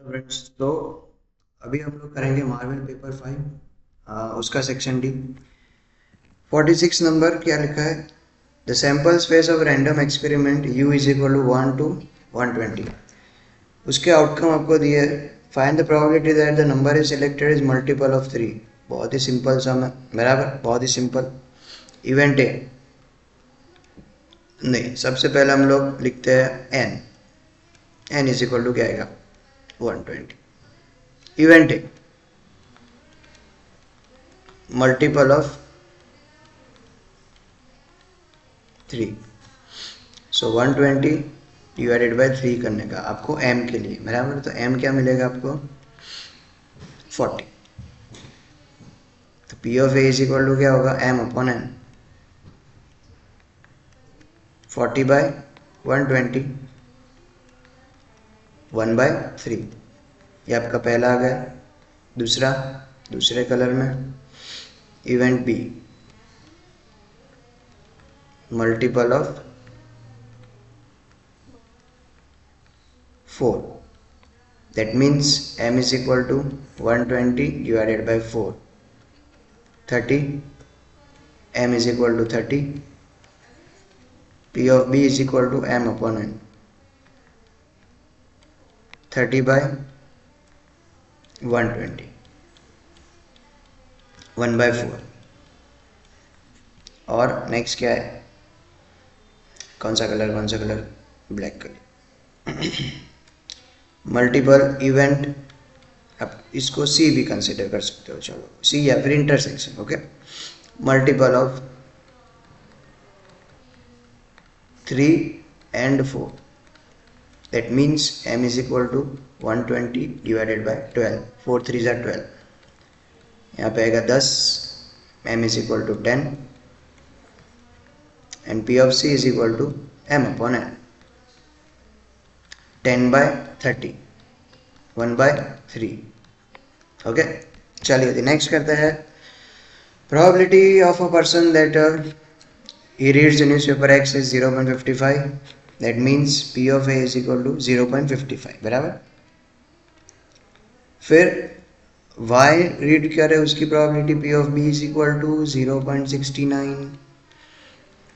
Students, तो अभी हम लोग करेंगे मार्वल पेपर 5 उसका सेक्शन डी। 46 नंबर क्या लिखा है? The sample space of random experiment u is equal to 1 to 120। उसके आउटकम आपको दिए है। Find the probability that the number is selected is multiple of 3। बहुत ही सिंपल सम है, बराबर, बहुत ही सिंपल। इवेंट ए नहीं, सबसे पहले हम लोग लिखते हैं n इज इक्वल टू क्या आएगा? 120। Event A multiple of 3, so 120 divided by 3 करने का आपको m के लिए, बराबर। तो m क्या मिलेगा आपको? 40। तो p of a is equal to क्या होगा? m upon n, 40 by 120, 1 by 3। ये आपका पहला आ गया। दूसरा, दूसरे कलर में, event b multiple of 4, that means m is equal to 120 divided by 4, 30, m is equal to 30, p of b is equal to m upon n, 30 by 120, 1 by 4। और next क्या है? कौन सा colour? Black colour. Multiple event, अब इसको सी भी consider कर सकते हो, चलो सी या फिर intersection. Okay, multiple of 3 and 4, that means m is equal to 120 divided by 12, 4 3 are 12, यहाँ पे आएगा 10, m is equal to 10 and p of c is equal to m upon n, 10 by 30, 1 by 3। Okay, चलिए next करते हैं। Probability of a person that he reads the newspaper x is 0.55, that means p of a is equal to 0.55, बराबर। फिर y read करे, उसकी probability p of b is equal to 0.69।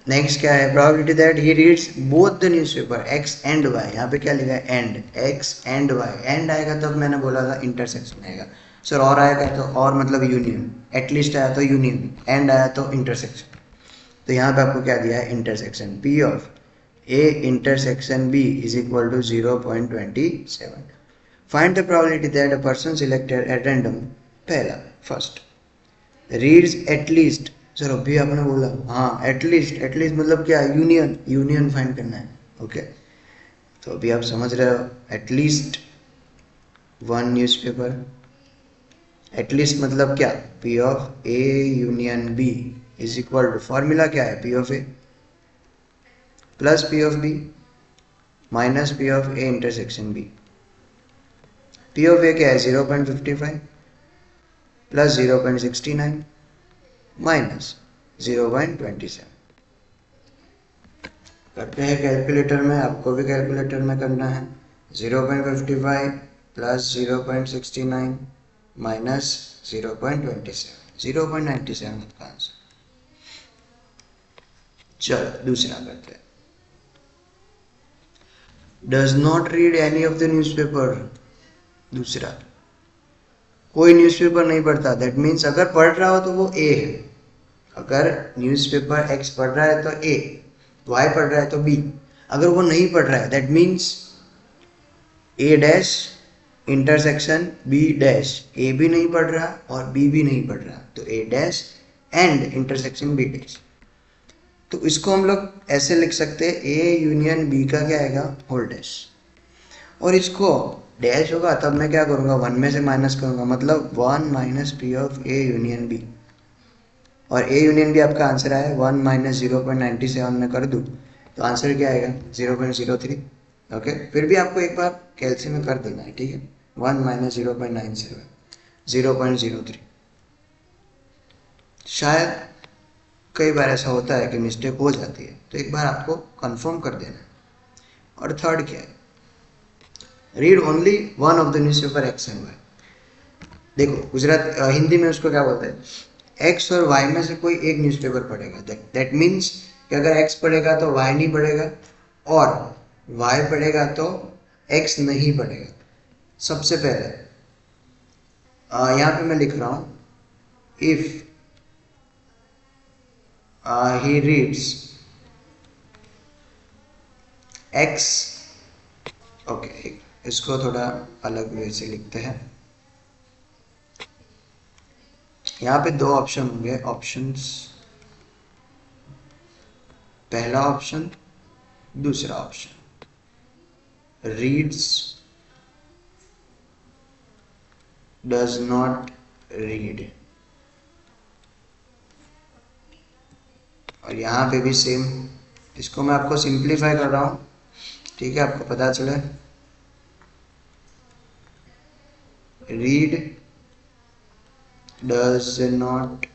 Next क्या है? Probability that he reads both the newspaper x and y, यहाँ पे क्या लिखा है? And, x and y। And आएगा तब मैंने बोला था इंटरसेक्शन आएगा सर, और आएगा तो और मतलब यूनियन, एटलीस्ट आया तो यूनियन, एंड आया तो इंटरसेक्शन। तो यहाँ पे आपको क्या दिया है? Intersection. p of a intersection b is equal to 0.27। Find the probability that a person selected at random, पहला फर्स्ट, रीड्स एटलीस्ट। सर अभी आपने बोला हाँ एटलीस्ट, एटलीस्ट मतलब क्या? यूनियन फाइंड करना है। ओके, तो अभी आप समझ रहे हो, एटलीस्ट 1 न्यूज़पेपर, एटलीस्ट मतलब क्या? p of a union b is equal to, formula क्या है? p of a plus p of b minus p of a intersection b। p of a क्या है? 0.55 प्लस 0.69 माइनस 0.27। करते हैं कैलकुलेटर में, आपको भी कैलकुलेटर में करना है। 0.55 प्लस 0.69 माइनस 0.27, 0.97 का आंसर। चलो दूसरा करते हैं। Does not read any of the newspaper, दूसरा, कोई न्यूज़पेपर नहीं पढ़ता, दैट मीन्स अगर पढ़ रहा हो तो वो ए है। अगर न्यूज़पेपर एक्स पढ़ रहा है तो ए, वाई पढ़ रहा है तो बी। अगर वो नहीं पढ़ रहा है that means A dash intersection B dash, A भी नहीं पढ़ रहा और बी भी नहीं पढ़ रहा, तो A dash and intersection B dash. तो इसको हम लोग ऐसे लिख सकते हैं, ए यूनियन बी का क्या आएगा? Whole dash. और इसको डैश होगा तब मैं क्या करूँगा? 1 में से माइनस करूँगा, मतलब 1 minus P of A union B. और ए यूनियन बी आपका आंसर आया 1 माइनस 0.97 में कर दूँ तो आंसर क्या आएगा? 0.03। ओके, फिर भी आपको एक बार कैलसी में कर देना है, ठीक है। 1 माइनस 0.97, 0.03। शायद कई बार ऐसा होता है कि मिस्टेक हो जाती है, तो एक बार आपको कंफर्म कर देना है। और थर्ड क्या है? Read only one of the newspaper X and Y. देखो हिंदी में उसको क्या बोलते हैं, एक्स और वाई में से कोई एक न्यूज़पेपर पढ़ेगा। दैट मीन्स कि अगर एक्स पढ़ेगा तो वाई नहीं पढ़ेगा, और वाई पढ़ेगा तो एक्स नहीं पढ़ेगा। सबसे पहले यहाँ पे मैं लिख रहा हूँ, if he reads x, okay इसको थोड़ा अलग वे से लिखते हैं। यहाँ पे दो ऑप्शन होंगे, ऑप्शंस, पहला ऑप्शन, दूसरा option. Reads, does not read, और यहाँ पे भी सेम। इसको मैं आपको सिंप्लीफाई कर रहा हूँ, ठीक है, आपको पता चले। Read, does not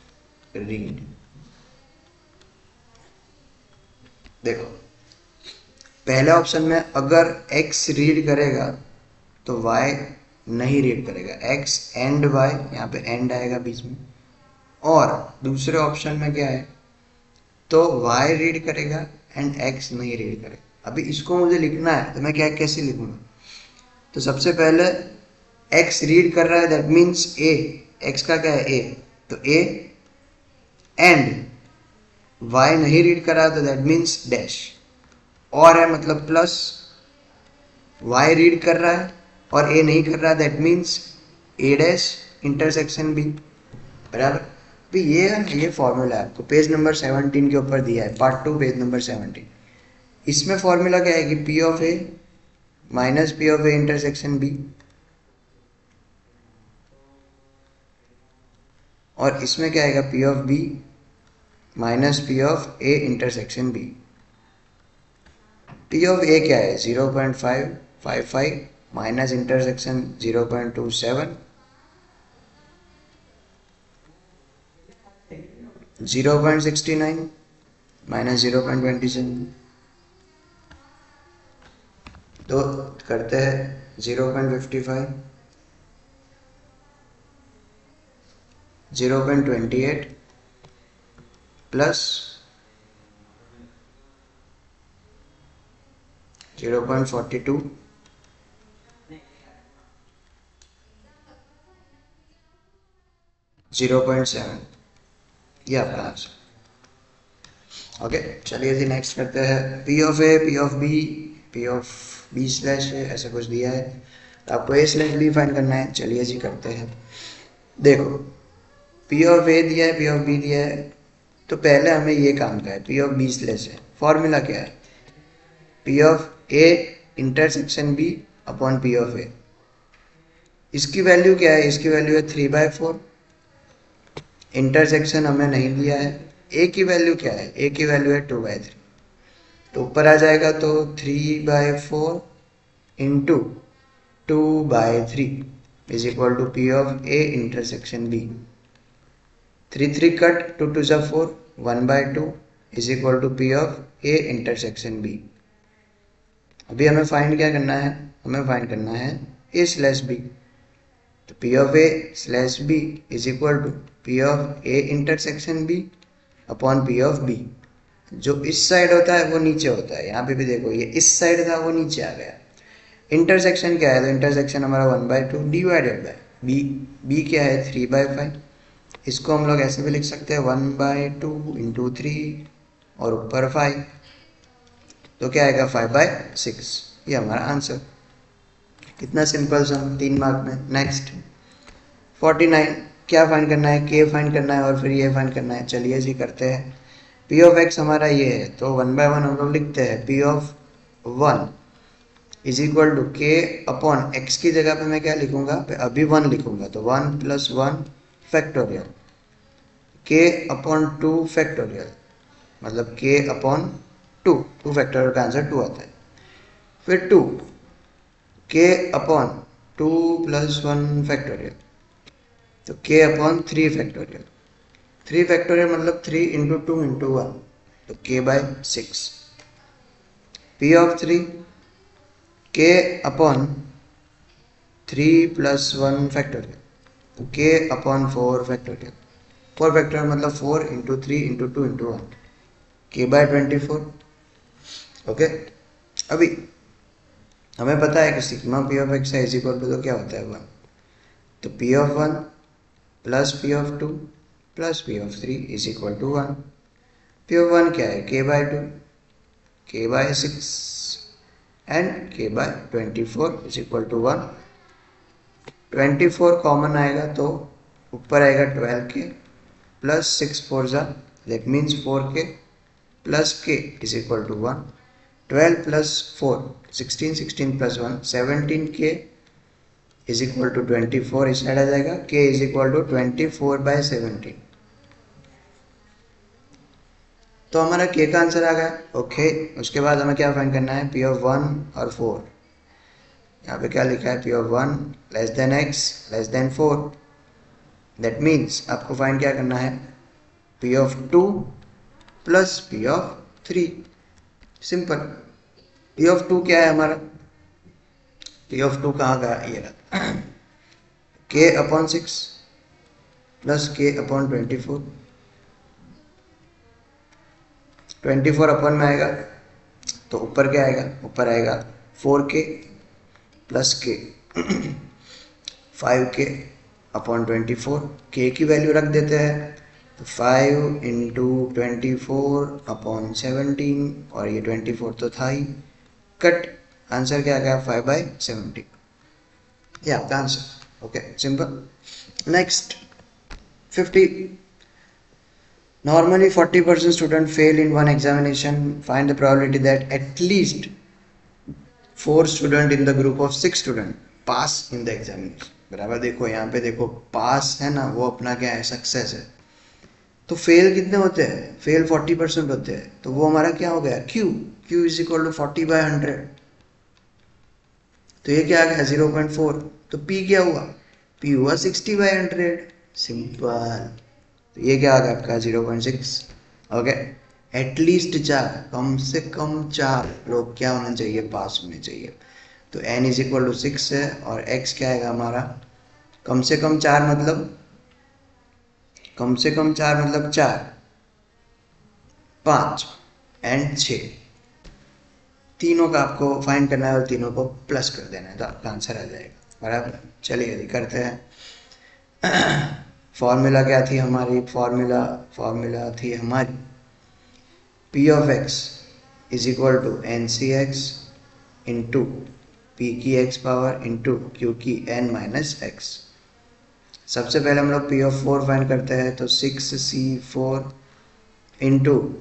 read. देखो पहले ऑप्शन में अगर x रीड करेगा तो y नहीं रीड करेगा, x एंड y, यहाँ पे एंड आएगा बीच में। और दूसरे ऑप्शन में क्या है, तो y रीड करेगा एंड x नहीं रीड करेगा। अभी इसको मुझे लिखना है तो मैं क्या कैसे लिखूंगा, तो सबसे पहले x रीड कर रहा है, दैट मीन्स a, x का क्या है a, तो a, एंड y नहीं रीड कर रहा है तो दैट मीन्स डैश, और है मतलब प्लस, y रीड कर रहा है और a नहीं कर रहा है, that means a dash intersection b, बराबर। अभी ये है ना, ये फॉर्मूला है, आपको पेज नंबर 17 के ऊपर दिया है, पार्ट 2 पेज नंबर 17। इसमें फॉर्मूला क्या है कि p of a minus p of a intersection b, और इसमें क्या आएगा, p of b minus p of a intersection b। p of a क्या है 0.555 माइनस इंटरसेक्शन 0.27, 0.69 माइनस 0.27, तो करते हैं 0.55, 0.28 प्लस 0.42, 0.7, ये आपका आंसर। ओके चलिए जी नेक्स्ट करते हैं, p of a, p of b, p of b slash a, ऐसा कुछ दिया है, तो आपको a स्लैश b फाइंड करना है। चलिए जी करते हैं। देखो p ऑफ a दिया है, p ऑफ b दिया है, तो पहले हमें ये काम का है, p ऑफ b स्लैश है। फॉर्मूला क्या है, p of a intersection b upon p of a। इसकी वैल्यू क्या है, इसकी वैल्यू है 3/4, इंटरसेक्शन हमें नहीं दिया है। a की वैल्यू क्या है, a की वैल्यू है 2/3, तो ऊपर आ जाएगा तो 3/4 into 2/3 is equal to p of a intersection b। 3 cut, 2 2 4, 1/2 is equal to p of a intersection b। अभी हमें फाइंड क्या करना है, हमें फाइंड करना है a स्लैश b, तो p of a slash b is equal to p of a intersection b upon p of b। जो इस साइड होता है वो नीचे होता है, यहाँ पे भी देखो ये इस साइड था वो नीचे आ गया। इंटरसेक्शन क्या है, तो इंटरसेक्शन हमारा 1/2 डिवाइडेड बाय b, b क्या है 3/5, इसको हम लोग ऐसे भी लिख सकते हैं 1/2 इंटू 3 और ऊपर 5, तो क्या आएगा 5/6, ये हमारा आंसर। कितना सिंपल सम, 3 मार्क में। नेक्स्ट 49, क्या फाइंड करना है, k फाइंड करना है और फिर ये फाइंड करना है। चलिए जी करते हैं। p ऑफ x हमारा ये है, तो 1/1 हम लोग लिखते हैं, p of 1 is equal to k upon x की जगह पे मैं क्या लिखूंगा, अभी 1 लिखूंगा, तो 1 + 1 फैक्टोरियल, k अपॉन 2 फैक्टोरियल, मतलब k अपॉन 2, 2 फैक्टोरियल का आंसर 2 आता है। फिर 2 k अपॉन 2 + 1 फैक्टोरियल, तो k अपॉन 3 फैक्टोरियल, 3 फैक्टोरियल मतलब 3 इंटू 2 इंटू 1, तो k/6। p of 3 k upon 3+1 factorial, तो k अपॉन 4 फैक्टोरियल, 4 फैक्टोरियल मतलब 4 into 3 into 2 into 1, k/24। Okay, अभी हमें पता है कि सिग्मा पी ऑफ एक्स है इज इक्वल टू, तो क्या होता है 1, तो P of 1 plus P of 2 plus P of 3 is equal to 1। P of 1 क्या है, k/2, k/6 and k/24 is equal to 1। 24 common आएगा तो ऊपर आएगा 12k प्लस 6 4 जा, that means 4k plus k is equal to 1। 12 plus 4 16, 16 plus 1 17k is equal to 24, इस side आ जाएगा, k is equal to 24/17। तो हमारा k का आंसर आ गया। ओके, उसके बाद हमें क्या फाइंड करना है, p ऑफ 1 और 4। यहाँ पे क्या लिखा है, p of 1 less than x less than 4, that means आपको फाइंड क्या करना है, p of 2 plus p of 3। Simple, p of 2 क्या है हमारा, p ऑफ 2 कहाँ का, ये रहा, k upon 6 plus k upon 24, 24 अपन में आएगा तो ऊपर क्या आएगा, ऊपर आएगा 4k plus k 5k upon 24, k की वैल्यू रख देते हैं, तो 5 इंटू 24 अपॉन 17, और ये 24 तो था ही, कट, आंसर क्या आ गया 5/17, ये आपका answer. Okay, simple. Next 50, normally 40% student fail in one examination. Find the probability that at least 4 student in the group of 6 student pass in the examination. बराबर, देखो यहाँ पे देखो, पास है ना, वो अपना क्या है, सक्सेस है। तो फेल कितने होते हैं, फेल 40% होते हैं, तो वो हमारा क्या हो गया, q इज इक्वल टू 40/100, तो ये क्या आ गया 0.4, तो p क्या हुआ, p हुआ 60/100, सिंपल। तो ये क्या आ गया आपका 0.6। ओके, एटलीस्ट 4, कम से कम 4 लोग क्या होना चाहिए, पास होने चाहिए। तो n इज इक्वल टू 6 है, और x क्या आएगा हमारा, कम से कम 4 मतलब, कम से कम 4 मतलब 4 5 एंड 6, तीनों का आपको फाइंड करना है और तीनों को प्लस कर देना है, तो आपका आंसर आ जाएगा। बराबर, चलिए यदि करते हैं। फॉर्मूला क्या थी हमारी, फॉर्मूला थी हमारी p of x is equal to N C X into P की x पावर इंटू क्यू की n माइनस एक्स। सबसे पहले हम लोग p ऑफ 4 फाइंड करते हैं, तो 6c4 इंटू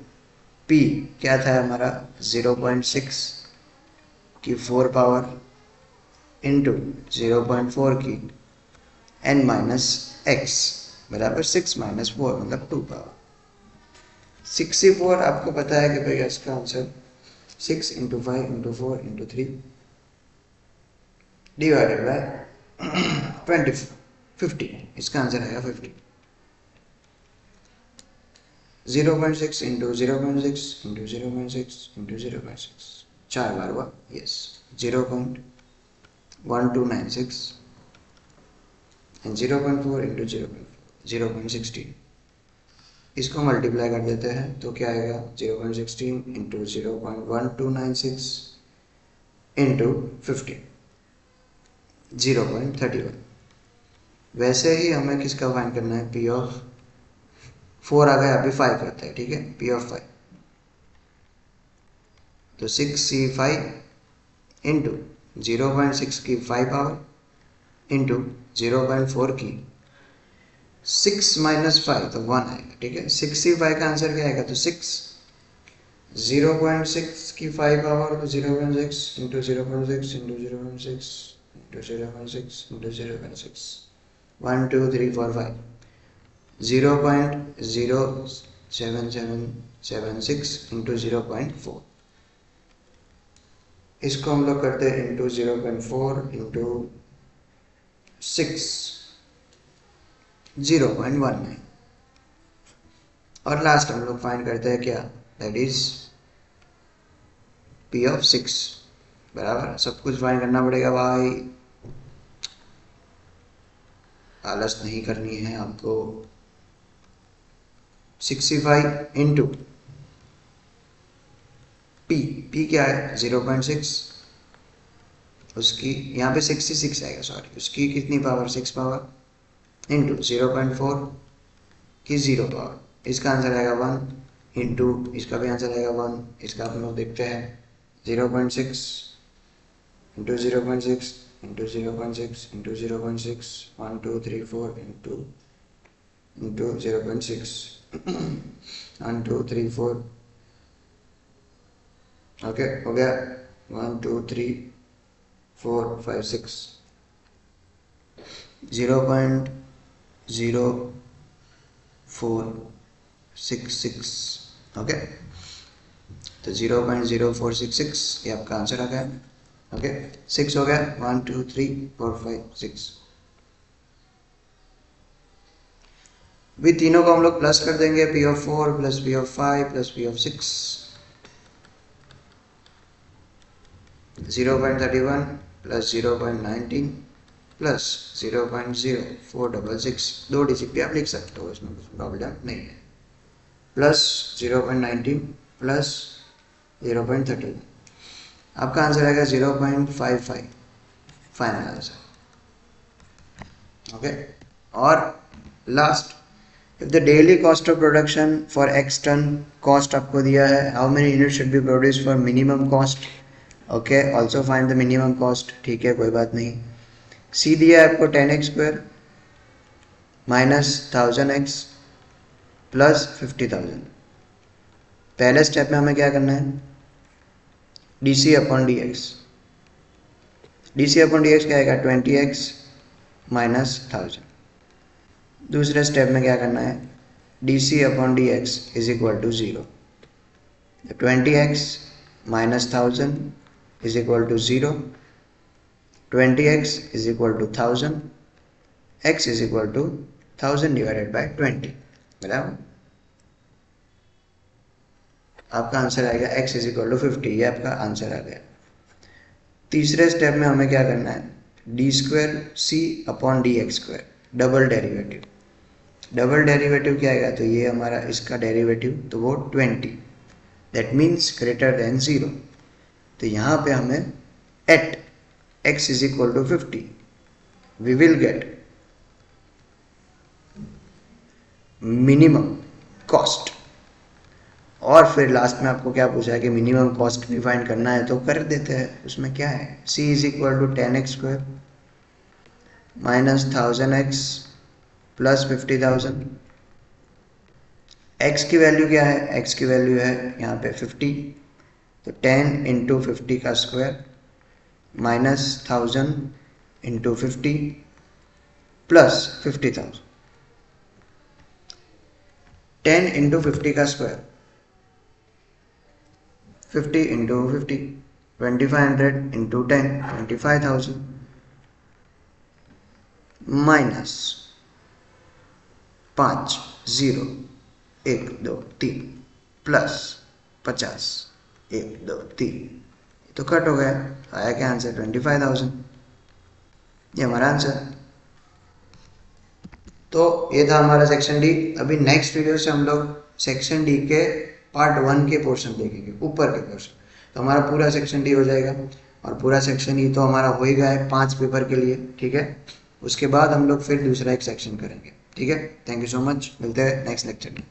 p क्या था हमारा 0.6 की 4 पावर इंटू 0.4 की n माइनस एक्स बराबर 6 माइनस 4 मतलब 2 पावर 64। आपको पता है कि भैया इसका answer 6 into 5 into 4 into 3 divided by 24 50, इसका आंसर आएगा 50। 0.6 इंटू 0.6 इंटू 0.6 इंटू 0.6 4 बार हुआ, यस 0.1296 एंड 0.4 इंटू 0.16, इसको मल्टीप्लाई कर देते हैं तो क्या आएगा 0.16 इंटू 0.1296 इंटू 15 0.31। वैसे ही हमें किसका फाइंड करना है, p ऑफ 4 आ गया, अभी 5 करते हैं, ठीक है, p ऑफ 5, तो 6c5 इंटू 0.6 की 5 पावर इंटू 0.4 की 6 माइनस 5 तो 1 आएगा, ठीक है। 65 का आंसर क्या आएगा, तो 6 0.6 की 5 पावर तो 0.6 into 0.6 into 0.6 into 0.6 into 0.6 1 2 3 4 5 0.07776 into 0.4, इसको हम लोग करते हैं इंटू 0.4 इंटू 6 0.19, और लास्ट हम लोग फाइंड करते हैं क्या, दैट इज p ऑफ 6। बराबर, सब कुछ फाइंड करना पड़ेगा भाई। आलस नहीं करनी है आपको। 65 इंटू पी क्या है 0.6, उसकी यहाँ पे 66 आएगा, सॉरी उसकी कितनी पावर 6 पावर इंटू 0.4 की 0 पावर, इसका आंसर आएगा 1 इंटू इसका भी आंसर आएगा 1, इसका हम लोग देखते हैं 0.6 into 0.6 into 0.6 into 0.6 1 2 3 4 into 0.6 1 2 3 4, okay हो गया 1 2 3 4 5 6 0.0466, ओके तो 0.0466 ये आपका आंसर आ गया। ओके 6 हो गया 1 2 3 4 5 6, भी तीनों को हम लोग प्लस कर देंगे, P of 4 plus P of 5 plus P of 6, 0.31 plus 0.19 plus 0.0466, दो डिजिट भी आप लिख सकते हो, इसमें कुछ प्रॉब्लम नहीं है, प्लस 0.19 प्लस 0.31, आपका आंसर आएगा 0.55 फाइनल आंसर। ओके और last, if the daily cost of production for x ton cost आपको दिया है, how many units should be produced for minimum cost, okay also find the minimum cost, ठीक है कोई बात नहीं। c दिया है आपको 10x square minus 1000x plus 50,000, पहले स्टेप में हमें क्या करना है dc upon dx, dc upon dx क्या आएगा 20x माइनस 1000, दूसरे स्टेप में क्या करना है dc upon dx is equal to 0, 20x minus 1000 is equal to 0, 20x is equal to 1000, x is equal to 1000 divided by 20, बराबर आपका आंसर आएगा x इज इक्वल टू 50, ये आपका आंसर आ गया। तीसरे स्टेप में हमें क्या करना है d square c upon d x square, double derivative, double derivative क्या आएगा तो ये हमारा इसका डेरिवेटिव तो वो 20, दैट मीन्स ग्रेटर देन 0, तो यहाँ पे हमें at x is equal to 50 we will get minimum cost, और फिर लास्ट में आपको क्या पूछा है कि मिनिमम कॉस्ट भी फाइंड करना है तो कर देते हैं, उसमें क्या है c is equal to 10x square minus 1000x plus 50,000, x की वैल्यू क्या है, x की वैल्यू है यहाँ पे 50, तो 10 इंटू 50 का square minus 1000 into 50 plus 50,000, 10 into 50 का square 50 into 50, 2500 into 10 25,000 minus 5 0 1 2 3 plus 50 1 2 3, तो कट हो गया, आया क्या आंसर 25,000, ये हमारा आंसर। तो ये था हमारा सेक्शन डी। अभी नेक्स्ट वीडियो से हम लोग सेक्शन डी के पार्ट 1 के पोर्शन देखेंगे, ऊपर के पोर्शन, तो हमारा पूरा सेक्शन डी हो जाएगा, और पूरा सेक्शन ई तो हमारा हो ही गया है 5 पेपर के लिए, ठीक है। उसके बाद हम लोग फिर दूसरा एक सेक्शन करेंगे, ठीक है। थैंक यू सो मच, मिलते हैं नेक्स्ट लेक्चर में।